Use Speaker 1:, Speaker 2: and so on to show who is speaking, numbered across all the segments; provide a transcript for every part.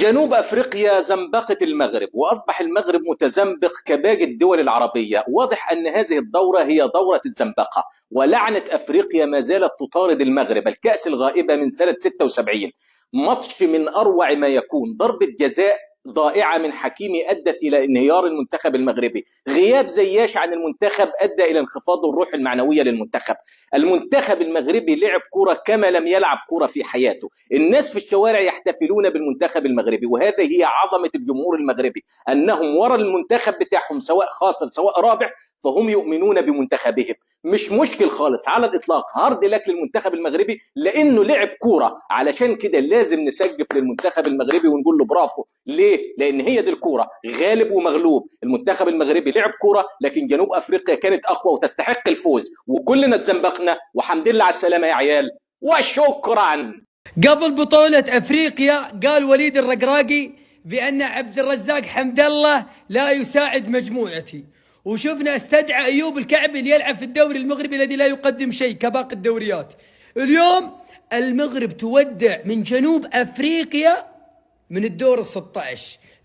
Speaker 1: جنوب افريقيا زنبقت المغرب، واصبح المغرب متزنبق كباقي الدول العربيه. واضح ان هذه الدوره هي دوره الزنبقه، ولعنه افريقيا ما زالت تطارد المغرب. الكاس الغائبه من سنه 76، ماتش من اروع ما يكون، ضربه جزاء ضائعه من حكيمي ادت الى انهيار المنتخب المغربي، غياب زياش عن المنتخب ادى الى انخفاض الروح المعنويه للمنتخب. المنتخب المغربي لعب كره كما لم يلعب كره في حياته، الناس في الشوارع يحتفلون بالمنتخب المغربي، وهذه هي عظمه الجمهور المغربي، انهم ورا المنتخب بتاعهم سواء خاسر سواء رابح فهم يؤمنون بمنتخبهم. مش مشكل خالص على الاطلاق، هارد لك للمنتخب المغربي لانه لعب كوره. علشان كده لازم نسقف للمنتخب المغربي ونقول له برافو. ليه؟ لان هي دي الكوره، غالب ومغلوب. المنتخب المغربي لعب كوره، لكن جنوب افريقيا كانت اقوى وتستحق الفوز، وكلنا تزنبقنا. وحمد لله على السلامه يا عيال، وشكرا.
Speaker 2: قبل بطولة افريقيا قال وليد الرقراقي بان عبد الرزاق حمد الله لا يساعد مجموعتي، وشفنا استدعى ايوب الكعبي ليلعب في الدوري المغربي الذي لا يقدم شيء كباقي الدوريات. اليوم المغرب تودع من جنوب افريقيا من الدور ال16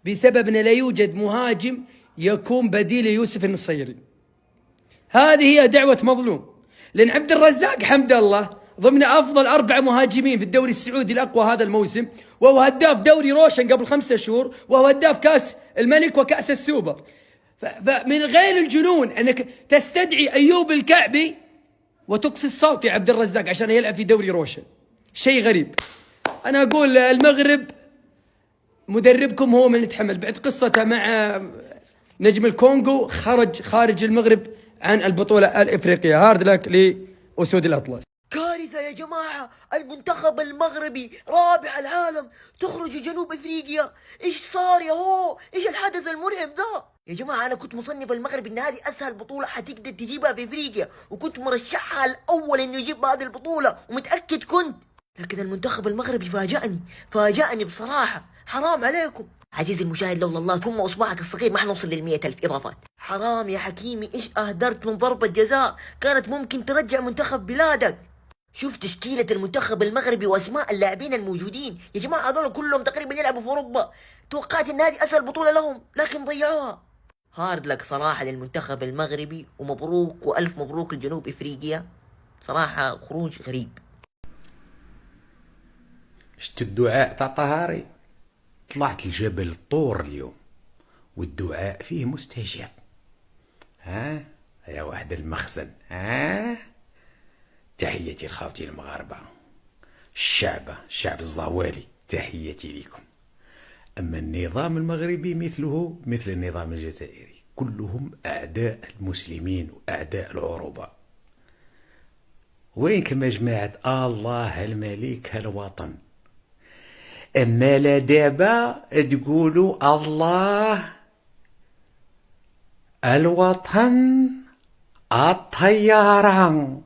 Speaker 2: بسبب ان لا يوجد مهاجم يكون بديل يوسف النصيري. هذه هي دعوة مظلوم، لان عبد الرزاق حمد الله ضمن افضل 4 مهاجمين في الدوري السعودي الاقوى هذا الموسم، وهو هداف دوري روشن قبل 5 شهور، وهو هداف كاس الملك وكاس السوبر. فمن غير الجنون انك تستدعي ايوب الكعبي وتقصي الصوت يا عبد الرزاق عشان يلعب في دوري روشن، شيء غريب. انا اقول المغرب مدربكم هو من يتحمل. بعد قصته مع نجم الكونغو خارج المغرب عن البطولة الافريقية. هارد لك لأسود الاطلس.
Speaker 3: كارثة يا جماعة، المنتخب المغربي رابع العالم تخرج جنوب افريقيا. ايش صار يا هو؟ ايش الحدث المرعب ذا؟ يا جماعة انا كنت مصنف المغرب ان هذه اسهل بطولة حتقدر تجيبها في افريقيا، وكنت مرشحها الاول انه يجيب هذه البطولة، ومتأكد كنت. لكن المنتخب المغربي فاجأني بصراحة. حرام عليكم عزيزي المشاهد، لولا الله ثم اصبعك الصغير ما حنوصل لل100,000 اضافات. حرام يا حكيمي، ايش اهدرت من ضربة جزاء كانت ممكن ترجع منتخب بلادك. شوف تشكيلة المنتخب المغربي واسماء اللاعبين الموجودين، يا جماعة هذول كلهم تقريبا يلعبوا في اوروبا. توقعت ان هذه اسهل بطولة لهم لكن ضيعوها. هارد لك صراحة للمنتخب المغربي، ومبروك والف مبروك لجنوب افريقيا. صراحة خروج غريب.
Speaker 4: شت الدعاء تاع طهاري؟ طلعت الجبل طور اليوم والدعاء فيه مستجاب. يا واحد المخزن. تحياتي لخوتي المغاربة، الشعب الزوالي، تحياتي لكم. أما النظام المغربي مثله مثل النظام الجزائري، كلهم أعداء المسلمين وأعداء العروبة. وينكم يا جماعة الله الملك الوطن؟ أما لا دابا تقولوا الله الوطن الطيارة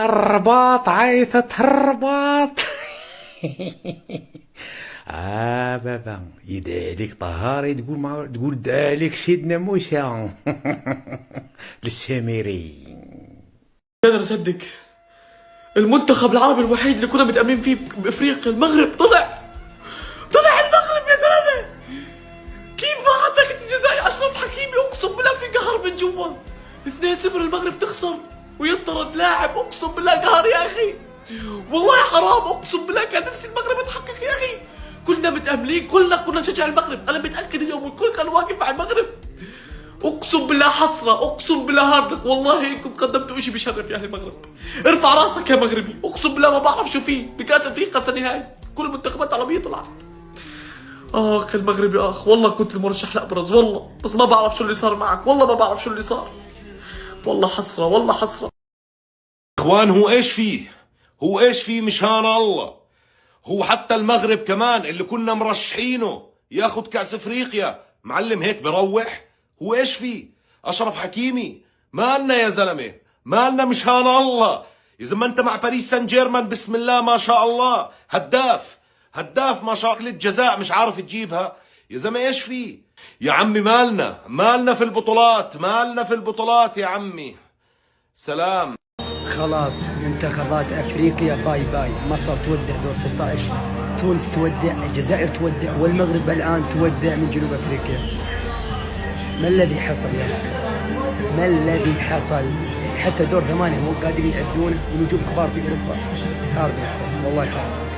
Speaker 4: الرباط عيث ترباط. بابا يدعي عليك طهاري تقول دعا عليك سيدنا موسى للسامري.
Speaker 5: قادر اصدق المنتخب العربي الوحيد اللي كنا متأملين فيه بافريقيا المغرب طلع المغرب يا زلمه. كيف ضاعت لك الجزاء يا اشرف حكيمي؟ اقسم بالله في قهر من جوا. 2-0 المغرب تخسر وينطرد لاعب، اقسم بالله قهر يا اخي، والله حرام. اقسم بالله كان نفسي المغرب يتحقق يا اخي. كنا متأملين، كنا نشجع المغرب، انا متأكد اليوم الكل كان واقف مع المغرب. اقسم بالله حسرة، اقسم بالله هاردك، والله انكم قدمتوا اشي بشرف يا اهل المغرب. ارفع راسك يا مغربي، اقسم بالله ما بعرف شو فيه بكاس افريقيا النهائي، كل المنتخبات العربية طلعت. المغربي والله كنت المرشح الابرز والله، بس ما بعرف شو اللي صار معك، والله ما بعرف شو اللي صار. والله حسرة، والله حسرة.
Speaker 6: اخوان هو ايش فيه مشان الله؟ هو حتى المغرب كمان اللي كنا مرشحينه ياخد كأس افريقيا معلم هيك بروح. هو ايش فيه؟ اشرف حكيمي مالنا يا زلمه، مالنا مشان الله. اذا ما انت مع باريس سان جيرمان بسم الله ما شاء الله، هداف ما شاء الله، الجزاء مش عارف تجيبها يا زلمه. ايش فيه يا عمي؟ مالنا في البطولات يا عمي. سلام.
Speaker 2: خلاص منتخبات افريقيا باي باي، مصر تودع دور 16 تونس تودع، الجزائر تودع، والمغرب الآن تودع من جنوب أفريقيا. ما الذي حصل يا أخي؟ ما الذي حصل؟ حتى دور 8 مو قادرين يأدونه ونجوم كبار في أوروبا. هارد والله هارد.